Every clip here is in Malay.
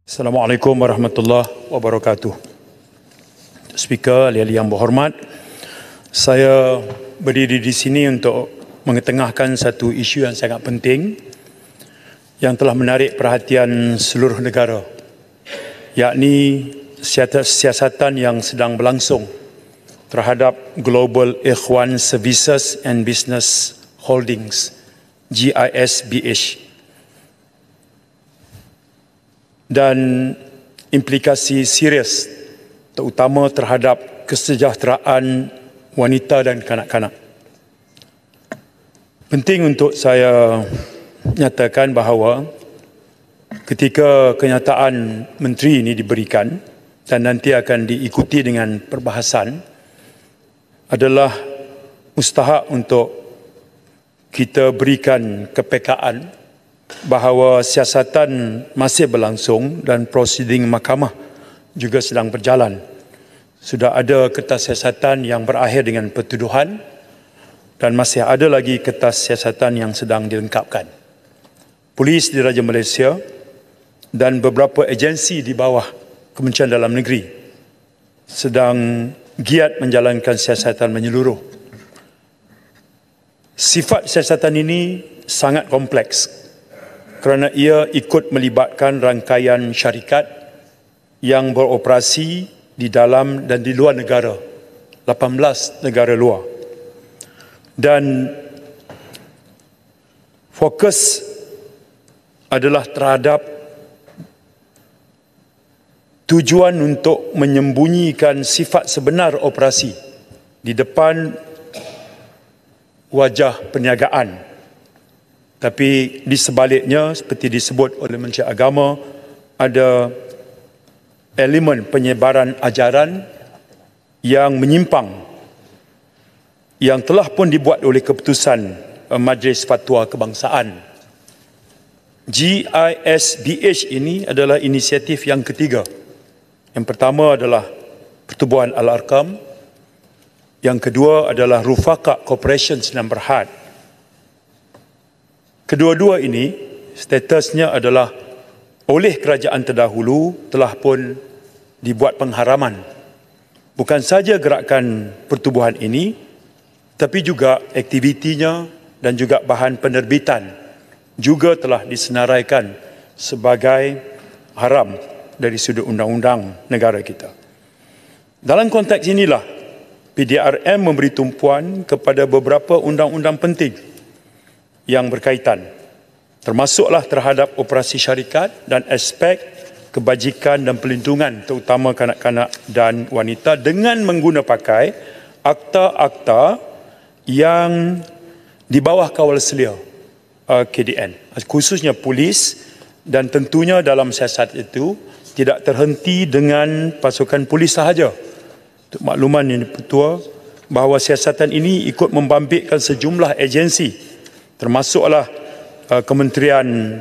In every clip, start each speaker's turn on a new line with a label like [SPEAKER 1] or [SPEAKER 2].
[SPEAKER 1] Assalamualaikum warahmatullahi wabarakatuh. Speaker, ahli-ahli yang berhormat, saya berdiri di sini untuk mengetengahkan satu isu yang sangat penting yang telah menarik perhatian seluruh negara, yakni siasatan yang sedang berlangsung terhadap Global Ikhwan Services and Business Holdings, GISBH, dan implikasi serius terutama terhadap kesejahteraan wanita dan kanak-kanak. Penting untuk saya nyatakan bahawa ketika kenyataan menteri ini diberikan dan nanti akan diikuti dengan perbahasan, adalah mustahak untuk kita berikan kepekaan bahawa siasatan masih berlangsung dan prosiding mahkamah juga sedang berjalan. Sudah ada kertas siasatan yang berakhir dengan pertuduhan dan masih ada lagi kertas siasatan yang sedang dilengkapkan. Polis di Raja Malaysia dan beberapa agensi di bawah Kementerian Dalam Negeri sedang giat menjalankan siasatan menyeluruh. Sifat siasatan ini sangat kompleks kerana ia ikut melibatkan rangkaian syarikat yang beroperasi di dalam dan di luar negara, 18 negara luar. Dan fokus adalah terhadap tujuan untuk menyembunyikan sifat sebenar operasi di depan wajah perniagaan. Tapi di sebaliknya, seperti disebut oleh Menteri Agama, ada elemen penyebaran ajaran yang menyimpang yang telah pun dibuat oleh keputusan Majlis Fatwa Kebangsaan. GISBH ini adalah inisiatif yang ketiga. Yang pertama adalah Pertubuhan Al-Arqam, yang kedua adalah Rufaqa Corporation Sdn Bhd. Kedua-dua ini statusnya adalah oleh kerajaan terdahulu telah pun dibuat pengharaman. Bukan saja gerakan pertubuhan ini, tapi juga aktivitinya dan juga bahan penerbitan juga telah disenaraikan sebagai haram dari sudut undang-undang negara kita. Dalam konteks inilah, PDRM memberi tumpuan kepada beberapa undang-undang penting yang berkaitan, termasuklah terhadap operasi syarikat dan aspek kebajikan dan pelindungan terutama kanak-kanak dan wanita dengan mengguna pakai akta-akta yang di bawah kawal selia KDN, khususnya polis, dan tentunya dalam siasat itu tidak terhenti dengan pasukan polis sahaja. Untuk makluman yang Ketua, bahawa siasatan ini ikut membabitkan sejumlah agensi, termasuklah Kementerian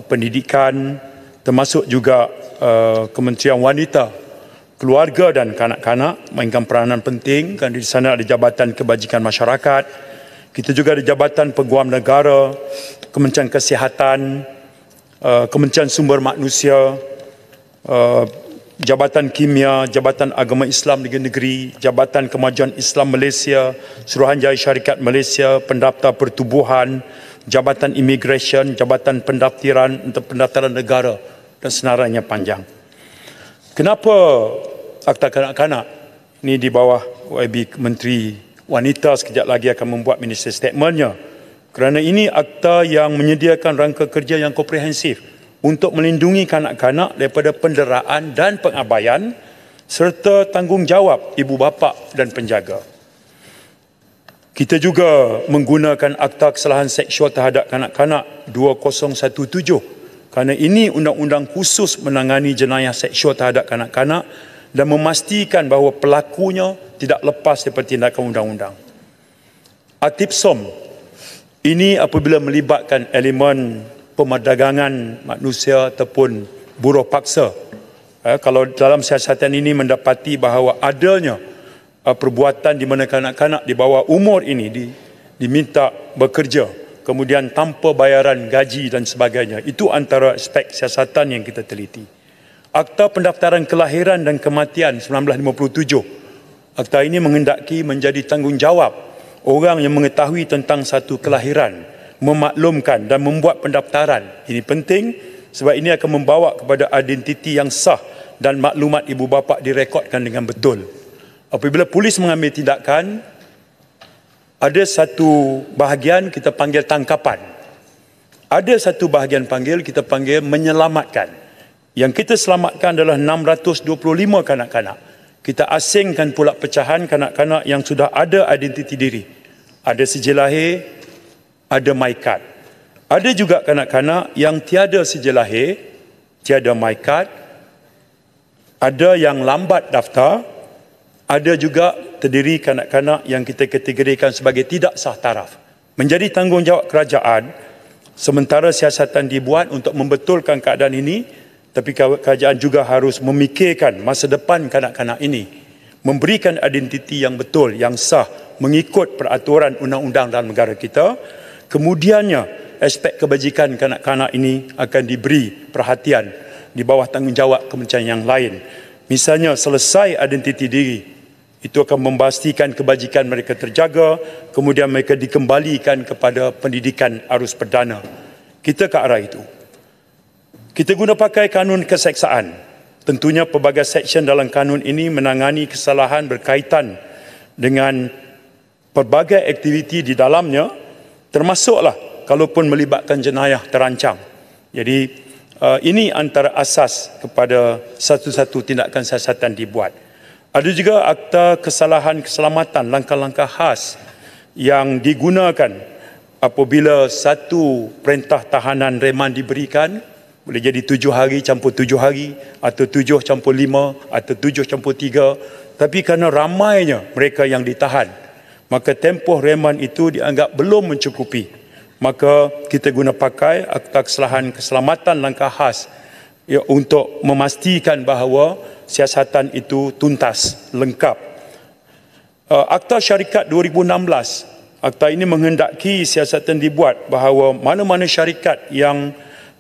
[SPEAKER 1] Pendidikan, termasuk juga Kementerian Wanita, Keluarga dan Kanak-kanak mainkan peranan penting, kerana di sana ada Jabatan Kebajikan Masyarakat, kita juga ada Jabatan Peguam Negara, Kementerian Kesihatan, Kementerian Sumber Manusia, Jabatan Kimia, Jabatan Agama Islam Negeri, Jabatan Kemajuan Islam Malaysia, Suruhanjaya Syarikat Malaysia, Pendaftar Pertubuhan, Jabatan Immigration, Jabatan Pendaftaran untuk Pendaftaran Negara, dan senarai yang panjang. Kenapa Akta Kanak-kanak ini di bawah YB Menteri Wanita sekejap lagi akan membuat minister statementnya? Kerana ini akta yang menyediakan rangka kerja yang komprehensif untuk melindungi kanak-kanak daripada penderaan dan pengabaian serta tanggungjawab ibu bapa dan penjaga. Kita juga menggunakan Akta Kesalahan Seksual Terhadap Kanak-kanak 2017 kerana ini undang-undang khusus menangani jenayah seksual terhadap kanak-kanak dan memastikan bahawa pelakunya tidak lepas daripada tindakan undang-undang. ATIPSOM ini apabila melibatkan elemen pemerdagangan manusia ataupun buruh paksa. Kalau dalam siasatan ini mendapati bahawa adanya perbuatan di mana kanak-kanak di bawah umur ini diminta bekerja, kemudian tanpa bayaran gaji dan sebagainya, itu antara aspek siasatan yang kita teliti. Akta Pendaftaran Kelahiran dan Kematian 1957. Akta ini menghendaki menjadi tanggungjawab orang yang mengetahui tentang satu kelahiran, memaklumkan dan membuat pendaftaran. Ini penting sebab ini akan membawa kepada identiti yang sah dan maklumat ibu bapa direkodkan dengan betul. Apabila polis mengambil tindakan, ada satu bahagian kita panggil tangkapan. Ada satu bahagian kita panggil menyelamatkan. Yang kita selamatkan adalah 625 kanak-kanak. Kita asingkan pula pecahan kanak-kanak yang sudah ada identiti diri. Ada sijil lahir, ada MyKad. Ada juga kanak-kanak yang tiada sijil lahir, tiada MyKad, ada yang lambat daftar, ada juga terdiri kanak-kanak yang kita kategorikan sebagai tidak sah taraf. Menjadi tanggungjawab kerajaan, sementara siasatan dibuat untuk membetulkan keadaan ini, tapi kerajaan juga harus memikirkan masa depan kanak-kanak ini, memberikan identiti yang betul, yang sah, mengikut peraturan undang-undang dalam negara kita. Kemudiannya, aspek kebajikan kanak-kanak ini akan diberi perhatian di bawah tanggungjawab kementerian yang lain. Misalnya, selesai identiti diri, itu akan memastikan kebajikan mereka terjaga, kemudian mereka dikembalikan kepada pendidikan arus perdana. Kita ke arah itu. Kita guna pakai kanun keseksaan. Tentunya pelbagai seksyen dalam kanun ini menangani kesalahan berkaitan dengan pelbagai aktiviti di dalamnya, termasuklah kalaupun melibatkan jenayah terancam. Jadi ini antara asas kepada satu-satu tindakan siasatan dibuat. Ada juga akta kesalahan keselamatan, langkah-langkah khas yang digunakan apabila satu perintah tahanan reman diberikan. Boleh jadi 7 hari campur 7 hari, atau 7 campur 5, atau 7 campur 3. Tapi kerana ramainya mereka yang ditahan, maka tempoh reman itu dianggap belum mencukupi. Maka kita guna pakai akta kesalahan keselamatan langkah khas untuk memastikan bahawa siasatan itu tuntas, lengkap. Akta Syarikat 2016. Akta ini menghendaki siasatan dibuat bahawa mana-mana syarikat yang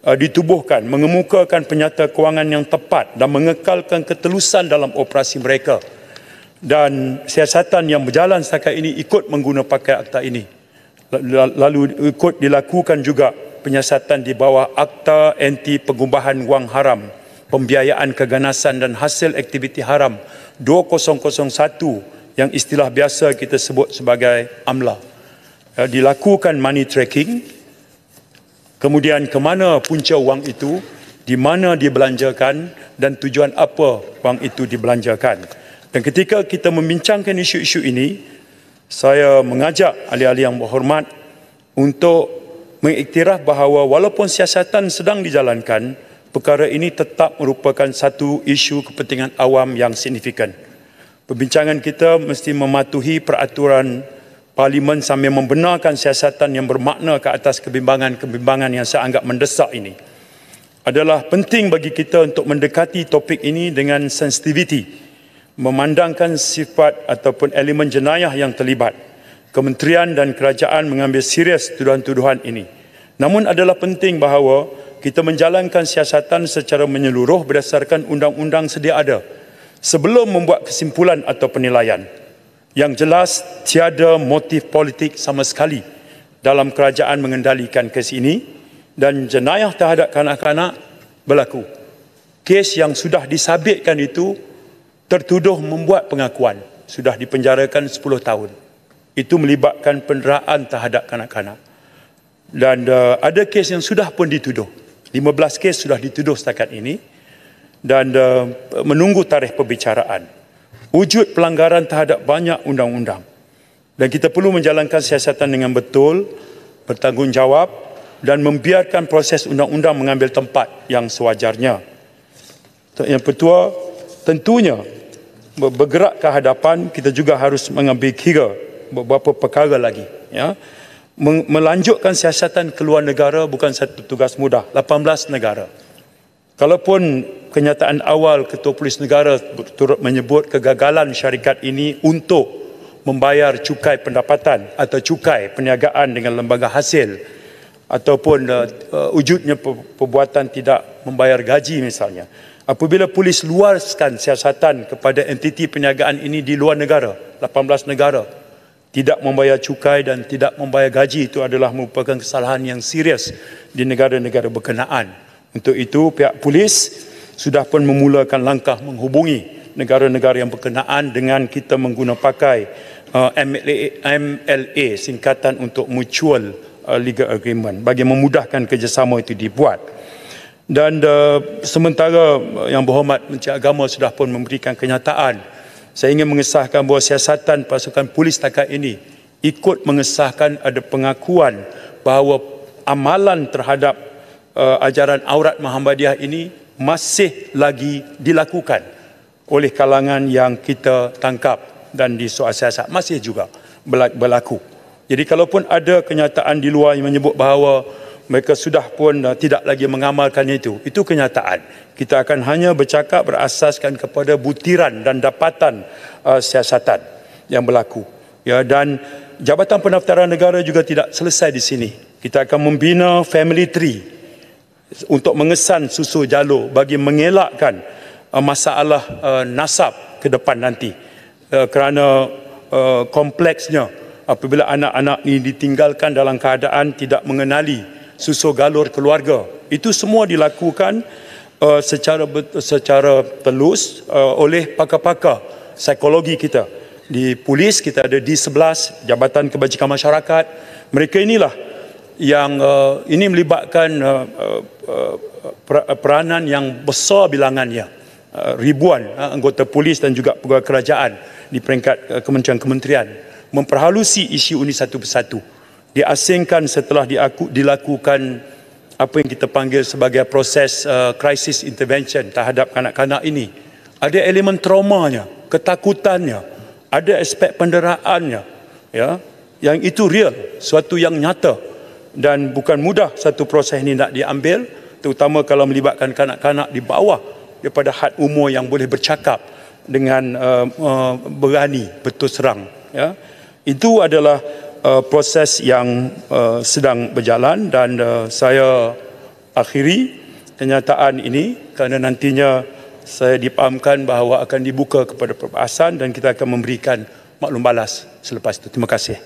[SPEAKER 1] ditubuhkan, mengemukakan penyata kewangan yang tepat dan mengekalkan ketelusan dalam operasi mereka. Dan siasatan yang berjalan setakat ini ikut mengguna pakai akta ini. Lalu ikut dilakukan juga penyiasatan di bawah Akta Anti Pengubahan Wang Haram, Pembiayaan Keganasan dan Hasil Aktiviti Haram 2001 yang istilah biasa kita sebut sebagai AMLA. Dilakukan money tracking. Kemudian ke mana punca wang itu, di mana dibelanjakan dan tujuan apa wang itu dibelanjakan. Dan ketika kita membincangkan isu-isu ini, saya mengajak ahli-ahli yang berhormat untuk mengiktiraf bahawa walaupun siasatan sedang dijalankan, perkara ini tetap merupakan satu isu kepentingan awam yang signifikan. Perbincangan kita mesti mematuhi peraturan Parlimen sambil membenarkan siasatan yang bermakna ke atas kebimbangan-kebimbangan yang saya anggap mendesak ini. Adalah penting bagi kita untuk mendekati topik ini dengan sensitiviti, memandangkan sifat ataupun elemen jenayah yang terlibat. Kementerian dan kerajaan mengambil serius tuduhan-tuduhan ini. Namun adalah penting bahawa kita menjalankan siasatan secara menyeluruh berdasarkan undang-undang sedia ada sebelum membuat kesimpulan atau penilaian. Yang jelas, tiada motif politik sama sekali dalam kerajaan mengendalikan kes ini dan jenayah terhadap kanak-kanak berlaku. Kes yang sudah disabitkan itu tertuduh membuat pengakuan, sudah dipenjarakan 10 tahun. Itu melibatkan penderaan terhadap kanak-kanak. Dan ada kes yang sudah pun dituduh. 15 kes sudah dituduh setakat ini dan menunggu tarikh perbicaraan. Wujud pelanggaran terhadap banyak undang-undang. Dan kita perlu menjalankan siasatan dengan betul, bertanggungjawab dan membiarkan proses undang-undang mengambil tempat yang sewajarnya. Yang kedua, tentunya bergerak ke hadapan, kita juga harus mengambil kira beberapa perkara lagi. Ya. Melanjutkan siasatan keluar negara bukan satu tugas mudah. 18 negara. Kalaupun kenyataan awal Ketua Polis Negara turut menyebut kegagalan syarikat ini untuk membayar cukai pendapatan atau cukai perniagaan dengan lembaga hasil ataupun wujudnya perbuatan tidak membayar gaji misalnya. Apabila polis luaskan siasatan kepada entiti perniagaan ini di luar negara, 18 negara, tidak membayar cukai dan tidak membayar gaji, itu adalah merupakan kesalahan yang serius di negara-negara berkenaan. Untuk itu, pihak polis sudah pun memulakan langkah menghubungi negara-negara yang berkenaan dengan kita pakai MLA, singkatan untuk Mutual Legal Agreement, bagi memudahkan kerjasama itu dibuat. Dan sementara Yang Berhormat Menteri Agama sudah pun memberikan kenyataan, saya ingin mengesahkan bahawa siasatan pasukan polis takat ini ikut mengesahkan ada pengakuan bahawa amalan terhadap ajaran aurat Muhammadiyah ini masih lagi dilakukan oleh kalangan yang kita tangkap dan di soal siasat masih juga berlaku. Jadi kalaupun ada kenyataan di luar yang menyebut bahawa mereka sudah pun tidak lagi mengamalkan itu kenyataan. Kita akan hanya bercakap berasaskan kepada butiran dan dapatan siasatan yang berlaku. Ya, dan Jabatan Pendaftaran Negara juga tidak selesai di sini. Kita akan membina family tree untuk mengesan susu jalur bagi mengelakkan masalah nasab ke depan nanti. Kerana kompleksnya apabila anak-anak ini ditinggalkan dalam keadaan tidak mengenali susu galur keluarga. Itu semua dilakukan secara telus oleh pakar-pakar psikologi kita. Di polis kita ada D11, Jabatan Kebajikan Masyarakat. Mereka inilah yang ini melibatkan peranan yang besar bilangannya. Ribuan anggota polis dan juga pegawai kerajaan di peringkat kementerian-kementerian memperhalusi isu ini satu persatu. Diasingkan setelah dilakukan apa yang kita panggil sebagai proses crisis intervention terhadap kanak-kanak ini. Ada elemen traumanya, ketakutannya, ada aspek penderaannya, ya, yang itu real, suatu yang nyata, dan bukan mudah satu proses ini nak diambil, terutama kalau melibatkan kanak-kanak di bawah daripada had umur yang boleh bercakap dengan berani berterus terang. Ya. Itu adalah proses yang sedang berjalan, dan saya akhiri kenyataan ini kerana nantinya saya dipahamkan bahawa akan dibuka kepada perbahasan dan kita akan memberikan maklum balas selepas itu. Terima kasih.